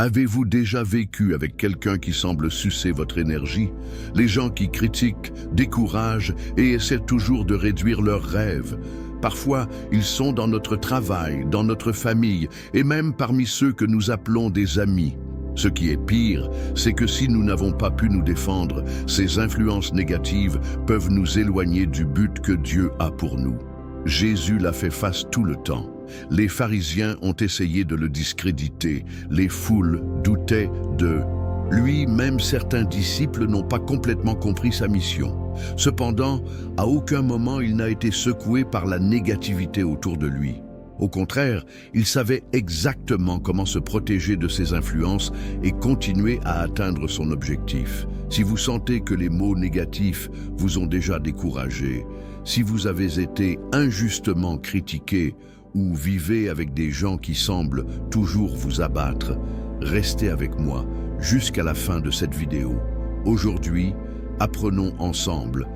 Avez-vous déjà vécu avec quelqu'un qui semble sucer votre énergie? Les gens qui critiquent, découragent et essaient toujours de réduire leurs rêves. Parfois, ils sont dans notre travail, dans notre famille et même parmi ceux que nous appelons des amis. Ce qui est pire, c'est que si nous n'avons pas pu nous défendre, ces influences négatives peuvent nous éloigner du but que Dieu a pour nous. Jésus l'a fait face tout le temps. Les pharisiens ont essayé de le discréditer, les foules doutaient de lui, même certains disciples n'ont pas complètement compris sa mission. Cependant, à aucun moment il n'a été secoué par la négativité autour de lui. Au contraire, il savait exactement comment se protéger de ces influences et continuer à atteindre son objectif. Si vous sentez que les mots négatifs vous ont déjà découragé, si vous avez été injustement critiqué ou vivez avec des gens qui semblent toujours vous abattre, restez avec moi jusqu'à la fin de cette vidéo. Aujourd'hui, apprenons ensemble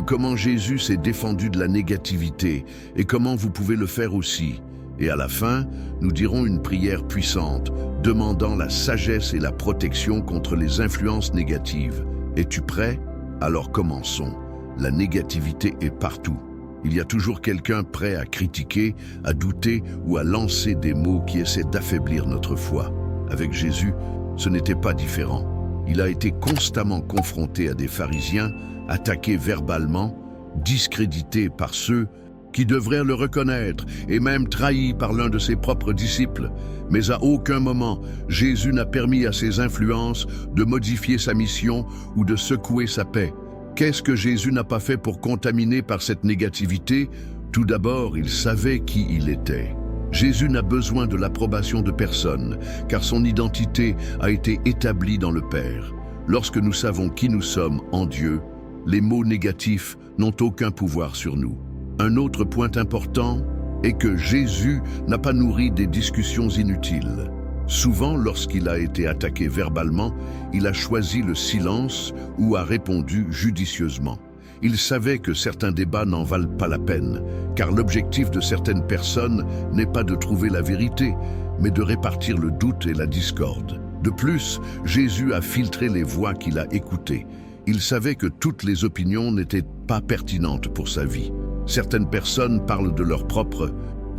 comment Jésus s'est défendu de la négativité et comment vous pouvez le faire aussi. Et à la fin, nous dirons une prière puissante, demandant la sagesse et la protection contre les influences négatives. Es-tu prêt? Alors commençons. La négativité est partout. Il y a toujours quelqu'un prêt à critiquer, à douter ou à lancer des mots qui essaient d'affaiblir notre foi. Avec Jésus, ce n'était pas différent. Il a été constamment confronté à des pharisiens, attaqué verbalement, discrédité par ceux qui devraient le reconnaître et même trahi par l'un de ses propres disciples. Mais à aucun moment, Jésus n'a permis à ses influences de modifier sa mission ou de secouer sa paix. Qu'est-ce que Jésus n'a pas fait pour contaminer par cette négativité? Tout d'abord, il savait qui il était. Jésus n'a besoin de l'approbation de personne, car son identité a été établie dans le Père. Lorsque nous savons qui nous sommes en Dieu, les mots négatifs n'ont aucun pouvoir sur nous. Un autre point important est que Jésus n'a pas nourri des discussions inutiles. Souvent, lorsqu'il a été attaqué verbalement, il a choisi le silence ou a répondu judicieusement. Il savait que certains débats n'en valent pas la peine, car l'objectif de certaines personnes n'est pas de trouver la vérité, mais de répartir le doute et la discorde. De plus, Jésus a filtré les voix qu'il a écoutées. Il savait que toutes les opinions n'étaient pas pertinentes pour sa vie. Certaines personnes parlent de leur propre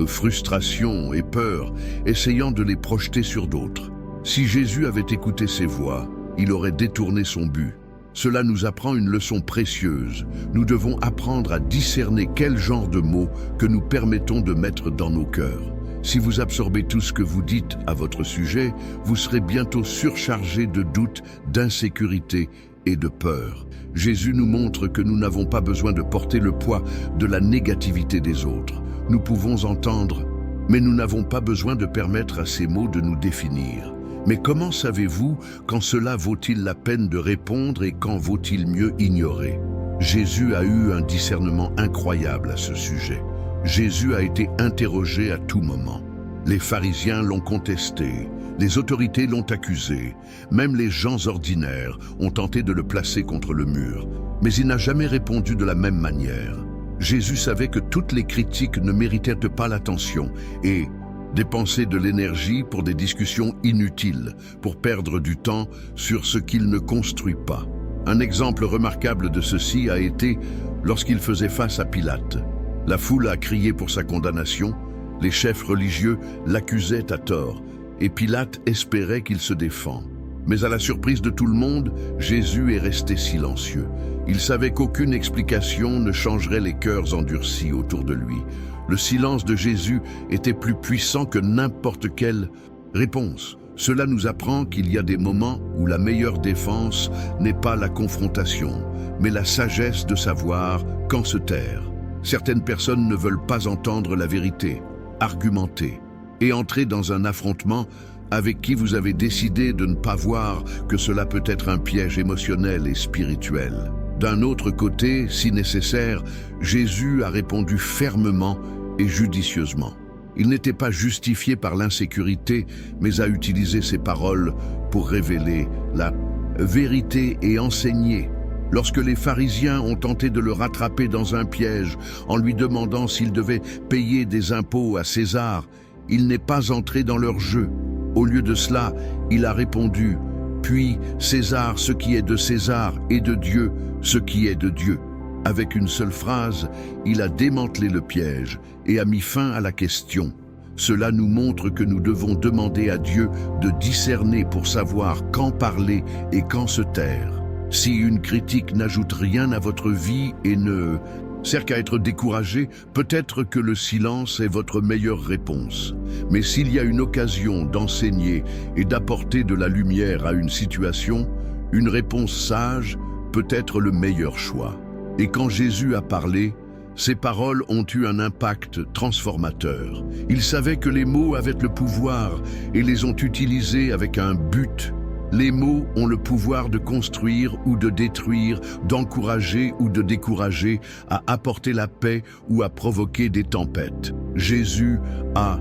frustration et peur, essayant de les projeter sur d'autres. Si Jésus avait écouté ces voix, il aurait détourné son but. Cela nous apprend une leçon précieuse. Nous devons apprendre à discerner quel genre de mots que nous permettons de mettre dans nos cœurs. Si vous absorbez tout ce que vous dites à votre sujet, vous serez bientôt surchargé de doutes, d'insécurité et de peur. Jésus nous montre que nous n'avons pas besoin de porter le poids de la négativité des autres. Nous pouvons entendre, mais nous n'avons pas besoin de permettre à ces mots de nous définir. Mais comment savez-vous quand cela vaut-il la peine de répondre et quand vaut-il mieux ignorer? Jésus a eu un discernement incroyable à ce sujet. Jésus a été interrogé à tout moment. Les pharisiens l'ont contesté, les autorités l'ont accusé, même les gens ordinaires ont tenté de le placer contre le mur. Mais il n'a jamais répondu de la même manière. Jésus savait que toutes les critiques ne méritaient pas l'attention et dépenser de l'énergie pour des discussions inutiles, pour perdre du temps sur ce qu'il ne construit pas. Un exemple remarquable de ceci a été lorsqu'il faisait face à Pilate. La foule a crié pour sa condamnation, les chefs religieux l'accusaient à tort, et Pilate espérait qu'il se défende. Mais à la surprise de tout le monde, Jésus est resté silencieux. Il savait qu'aucune explication ne changerait les cœurs endurcis autour de lui. Le silence de Jésus était plus puissant que n'importe quelle réponse. Cela nous apprend qu'il y a des moments où la meilleure défense n'est pas la confrontation, mais la sagesse de savoir quand se taire. Certaines personnes ne veulent pas entendre la vérité, argumenter et entrer dans un affrontement avec qui vous avez décidé de ne pas voir que cela peut être un piège émotionnel et spirituel. D'un autre côté, si nécessaire, Jésus a répondu fermement et judicieusement. Il n'était pas justifié par l'insécurité, mais a utilisé ses paroles pour révéler la vérité et enseigner. Lorsque les pharisiens ont tenté de le rattraper dans un piège en lui demandant s'il devait payer des impôts à César, il n'est pas entré dans leur jeu. Au lieu de cela, Il a répondu, « Puis César ce qui est de César et de Dieu ce qui est de Dieu. » Avec une seule phrase, il a démantelé le piège et a mis fin à la question. Cela nous montre que nous devons demander à Dieu de discerner pour savoir quand parler et quand se taire. Si une critique n'ajoute rien à votre vie et ne sert qu'à être découragé, peut-être que le silence est votre meilleure réponse. Mais s'il y a une occasion d'enseigner et d'apporter de la lumière à une situation, une réponse sage peut être le meilleur choix. Et quand Jésus a parlé, ses paroles ont eu un impact transformateur. Il savait que les mots avaient le pouvoir et les ont utilisés avec un but. Les mots ont le pouvoir de construire ou de détruire, d'encourager ou de décourager, à apporter la paix ou à provoquer des tempêtes. Jésus a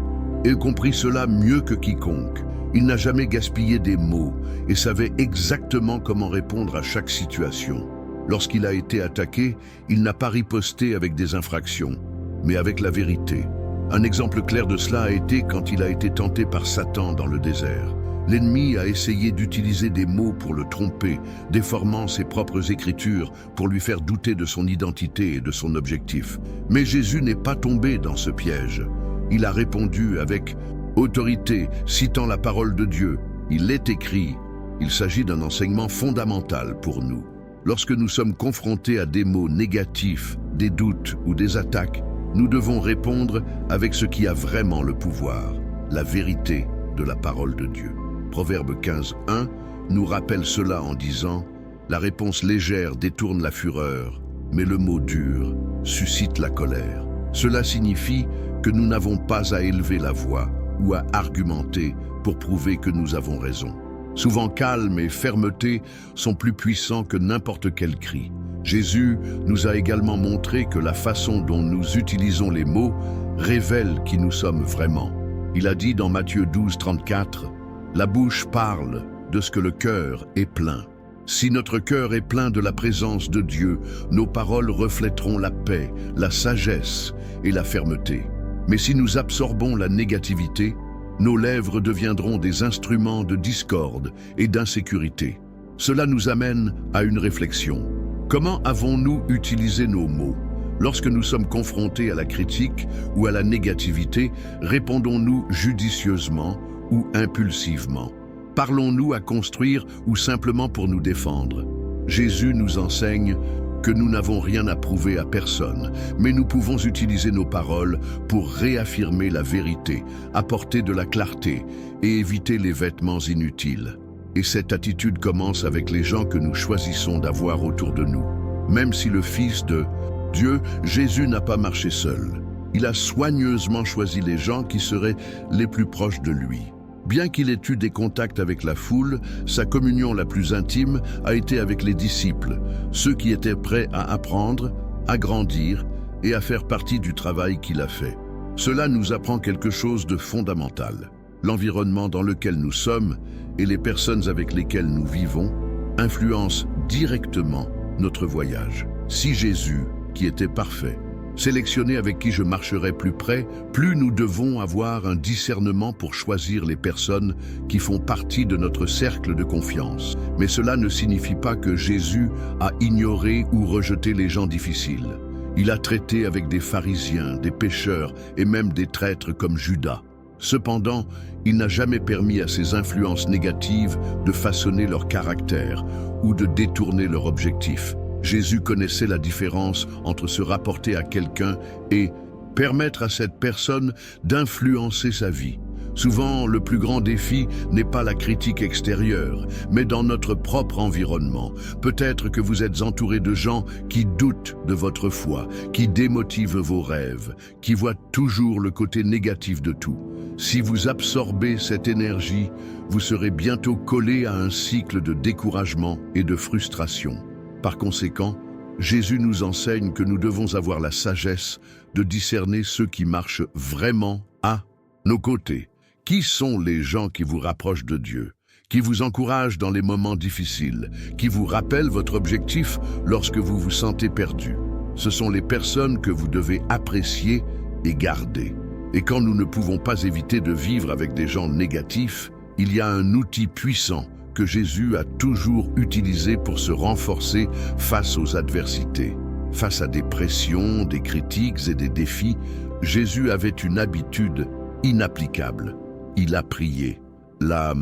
compris cela mieux que quiconque. Il n'a jamais gaspillé des mots et savait exactement comment répondre à chaque situation. Lorsqu'il a été attaqué, il n'a pas riposté avec des infractions, mais avec la vérité. Un exemple clair de cela a été quand il a été tenté par Satan dans le désert. L'ennemi a essayé d'utiliser des mots pour le tromper, déformant ses propres écritures pour lui faire douter de son identité et de son objectif. Mais Jésus n'est pas tombé dans ce piège. Il a répondu avec autorité, citant la parole de Dieu. Il est écrit. Il s'agit d'un enseignement fondamental pour nous. Lorsque nous sommes confrontés à des mots négatifs, des doutes ou des attaques, nous devons répondre avec ce qui a vraiment le pouvoir, la vérité de la parole de Dieu. Proverbe 15:1 nous rappelle cela en disant « La réponse légère détourne la fureur, mais le mot dur suscite la colère. » Cela signifie que nous n'avons pas à élever la voix ou à argumenter pour prouver que nous avons raison. Souvent calme et fermeté sont plus puissants que n'importe quel cri. Jésus nous a également montré que la façon dont nous utilisons les mots révèle qui nous sommes vraiment. Il a dit dans Matthieu 12:34, « La bouche parle de ce que le cœur est plein. » Si notre cœur est plein de la présence de Dieu, nos paroles reflèteront la paix, la sagesse et la fermeté. Mais si nous absorbons la négativité, nos lèvres deviendront des instruments de discorde et d'insécurité. Cela nous amène à une réflexion. Comment avons-nous utilisé nos mots? Lorsque nous sommes confrontés à la critique ou à la négativité, répondons-nous judicieusement ou impulsivement? Parlons-nous à construire ou simplement pour nous défendre? Jésus nous enseigne que nous n'avons rien à prouver à personne, mais nous pouvons utiliser nos paroles pour réaffirmer la vérité, apporter de la clarté et éviter les vêtements inutiles. Et cette attitude commence avec les gens que nous choisissons d'avoir autour de nous. Même si le Fils de Dieu, Jésus, n'a pas marché seul. Il a soigneusement choisi les gens qui seraient les plus proches de lui. Bien qu'il ait eu des contacts avec la foule, sa communion la plus intime a été avec les disciples, ceux qui étaient prêts à apprendre, à grandir et à faire partie du travail qu'il a fait. Cela nous apprend quelque chose de fondamental. L'environnement dans lequel nous sommes et les personnes avec lesquelles nous vivons influencent directement notre voyage. Si Jésus, qui était parfait, sélectionner avec qui je marcherai plus près, plus nous devons avoir un discernement pour choisir les personnes qui font partie de notre cercle de confiance. Mais cela ne signifie pas que Jésus a ignoré ou rejeté les gens difficiles. Il a traité avec des pharisiens, des pécheurs et même des traîtres comme Judas. Cependant, il n'a jamais permis à ces influences négatives de façonner leur caractère ou de détourner leur objectif. Jésus connaissait la différence entre se rapporter à quelqu'un et permettre à cette personne d'influencer sa vie. Souvent, le plus grand défi n'est pas la critique extérieure, mais dans notre propre environnement. Peut-être que vous êtes entouré de gens qui doutent de votre foi, qui démotivent vos rêves, qui voient toujours le côté négatif de tout. Si vous absorbez cette énergie, vous serez bientôt collé à un cycle de découragement et de frustration. Par conséquent, Jésus nous enseigne que nous devons avoir la sagesse de discerner ceux qui marchent vraiment à nos côtés. Qui sont les gens qui vous rapprochent de Dieu, qui vous encouragent dans les moments difficiles, qui vous rappellent votre objectif lorsque vous vous sentez perdu? Ce sont les personnes que vous devez apprécier et garder. Et quand nous ne pouvons pas éviter de vivre avec des gens négatifs, Il y a un outil puissant que Jésus a toujours utilisé pour se renforcer face aux adversités. Face à des pressions, des critiques et des défis, Jésus avait une habitude inapplicable. Il a prié. La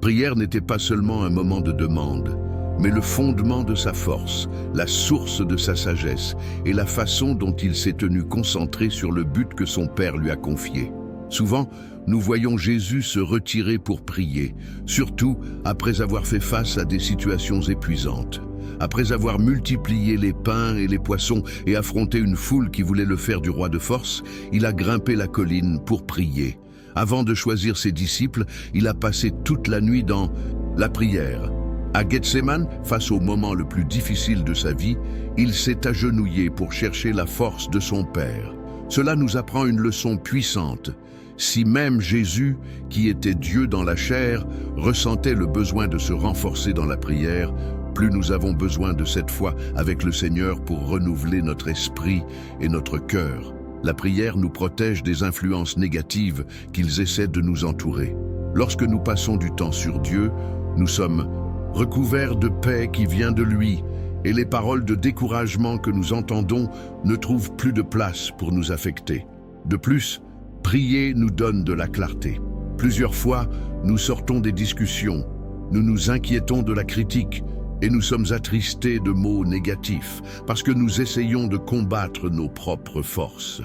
prière n'était pas seulement un moment de demande, mais le fondement de sa force, la source de sa sagesse et la façon dont il s'est tenu concentré sur le but que son Père lui a confié. Souvent, nous voyons Jésus se retirer pour prier, surtout après avoir fait face à des situations épuisantes. Après avoir multiplié les pains et les poissons et affronté une foule qui voulait le faire du roi de force, il a grimpé la colline pour prier. Avant de choisir ses disciples, il a passé toute la nuit dans la prière. À Gethsémane, face au moment le plus difficile de sa vie, il s'est agenouillé pour chercher la force de son Père. Cela nous apprend une leçon puissante. Si même Jésus, qui était Dieu dans la chair, ressentait le besoin de se renforcer dans la prière, plus nous avons besoin de cette foi avec le Seigneur pour renouveler notre esprit et notre cœur. La prière nous protège des influences négatives qu'ils essaient de nous entourer. Lorsque nous passons du temps sur Dieu, nous sommes recouverts de paix qui vient de lui, et les paroles de découragement que nous entendons ne trouvent plus de place pour nous affecter. De plus, prier nous donne de la clarté. Plusieurs fois, nous sortons des discussions, nous nous inquiétons de la critique, et nous sommes attristés de mots négatifs, parce que nous essayons de combattre nos propres forces.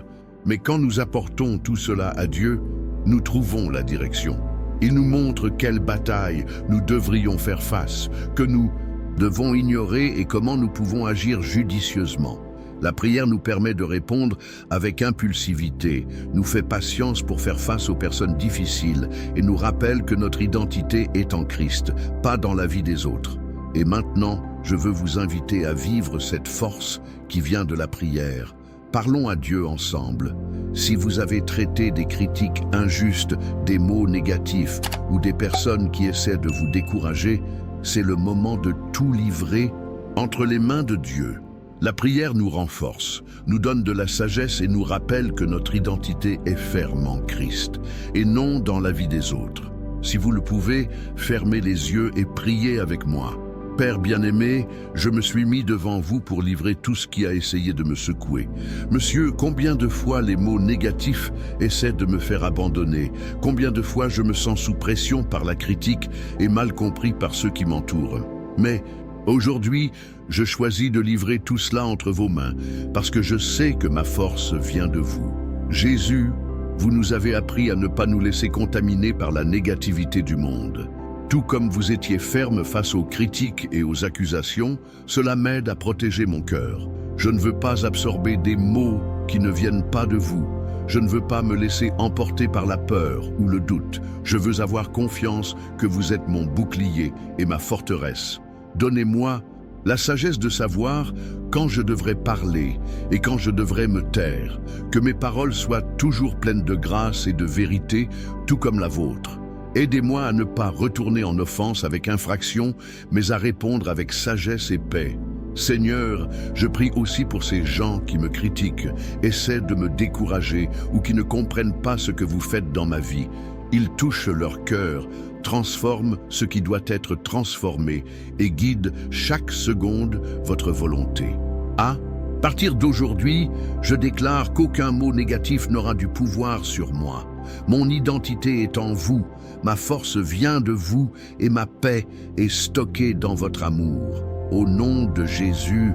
Mais quand nous apportons tout cela à Dieu, nous trouvons la direction. Il nous montre quelle bataille nous devrions faire face, que nous devons ignorer et comment nous pouvons agir judicieusement. La prière nous permet de répondre avec impulsivité, nous fait patience pour faire face aux personnes difficiles et nous rappelle que notre identité est en Christ, pas dans la vie des autres. Et maintenant, je veux vous inviter à vivre cette force qui vient de la prière. Parlons à Dieu ensemble. Si vous avez traité des critiques injustes, des mots négatifs ou des personnes qui essaient de vous décourager, c'est le moment de tout livrer entre les mains de Dieu. La prière nous renforce, nous donne de la sagesse et nous rappelle que notre identité est ferme en Christ et non dans la vie des autres. Si vous le pouvez, fermez les yeux et priez avec moi. Père bien-aimé, je me suis mis devant vous pour livrer tout ce qui a essayé de me secouer. Monsieur, combien de fois les mots négatifs essaient de me faire abandonner? Combien de fois je me sens sous pression par la critique et mal compris par ceux qui m'entourent? Mais aujourd'hui, je choisis de livrer tout cela entre vos mains, parce que je sais que ma force vient de vous. Jésus, vous nous avez appris à ne pas nous laisser contaminer par la négativité du monde. Tout comme vous étiez ferme face aux critiques et aux accusations, cela m'aide à protéger mon cœur. Je ne veux pas absorber des mots qui ne viennent pas de vous. Je ne veux pas me laisser emporter par la peur ou le doute. Je veux avoir confiance que vous êtes mon bouclier et ma forteresse. Donnez-moi la sagesse de savoir quand je devrais parler et quand je devrais me taire, que mes paroles soient toujours pleines de grâce et de vérité, tout comme la vôtre. Aidez-moi à ne pas retourner en offense avec infraction, mais à répondre avec sagesse et paix. Seigneur, je prie aussi pour ces gens qui me critiquent, essaient de me décourager ou qui ne comprennent pas ce que vous faites dans ma vie. Ils touchent leur cœur, transforment ce qui doit être transformé et guident chaque seconde votre volonté. À partir d'aujourd'hui, je déclare qu'aucun mot négatif n'aura du pouvoir sur moi. Mon identité est en vous, ma force vient de vous et ma paix est stockée dans votre amour. Au nom de Jésus,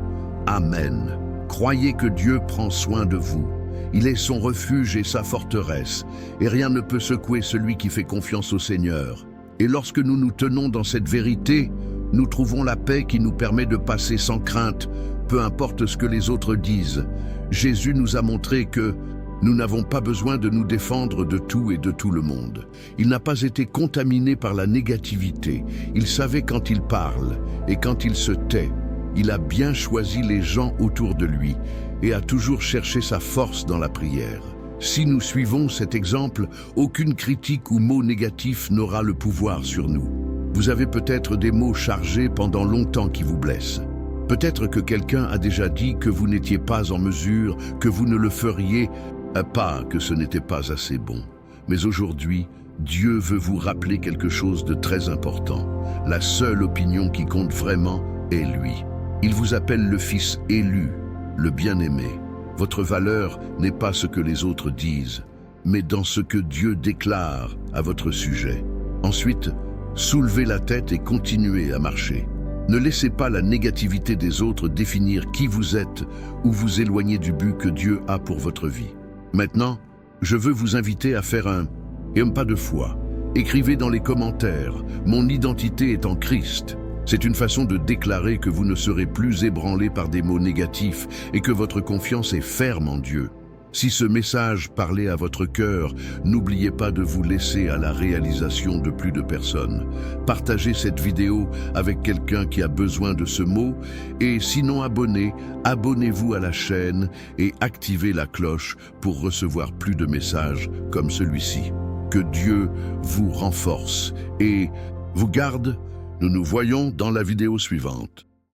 Amen. Croyez que Dieu prend soin de vous. Il est son refuge et sa forteresse, et rien ne peut secouer celui qui fait confiance au Seigneur. Et lorsque nous nous tenons dans cette vérité, nous trouvons la paix qui nous permet de passer sans crainte, peu importe ce que les autres disent. Jésus nous a montré que nous n'avons pas besoin de nous défendre de tout et de tout le monde. Il n'a pas été contaminé par la négativité. Il savait quand il parle et quand il se tait. Il a bien choisi les gens autour de lui et a toujours cherché sa force dans la prière. Si nous suivons cet exemple, aucune critique ou mot négatif n'aura le pouvoir sur nous. Vous avez peut-être des mots chargés pendant longtemps qui vous blessent. Peut-être que quelqu'un a déjà dit que vous n'étiez pas en mesure, que vous ne le feriez pas, que ce n'était pas assez bon. Mais aujourd'hui, Dieu veut vous rappeler quelque chose de très important. La seule opinion qui compte vraiment est lui. Il vous appelle le fils élu, le bien-aimé. Votre valeur n'est pas ce que les autres disent, mais dans ce que Dieu déclare à votre sujet. Ensuite, soulevez la tête et continuez à marcher. Ne laissez pas la négativité des autres définir qui vous êtes ou vous éloigner du but que Dieu a pour votre vie. Maintenant, je veux vous inviter à faire un pas de foi. Écrivez dans les commentaires « Mon identité est en Christ ». C'est une façon de déclarer que vous ne serez plus ébranlé par des mots négatifs et que votre confiance est ferme en Dieu. Si ce message parlait à votre cœur, n'oubliez pas de vous laisser à la réalisation de plus de personnes. Partagez cette vidéo avec quelqu'un qui a besoin de ce mot et sinon abonnez-vous à la chaîne et activez la cloche pour recevoir plus de messages comme celui-ci. Que Dieu vous renforce et vous garde. Nous nous voyons dans la vidéo suivante.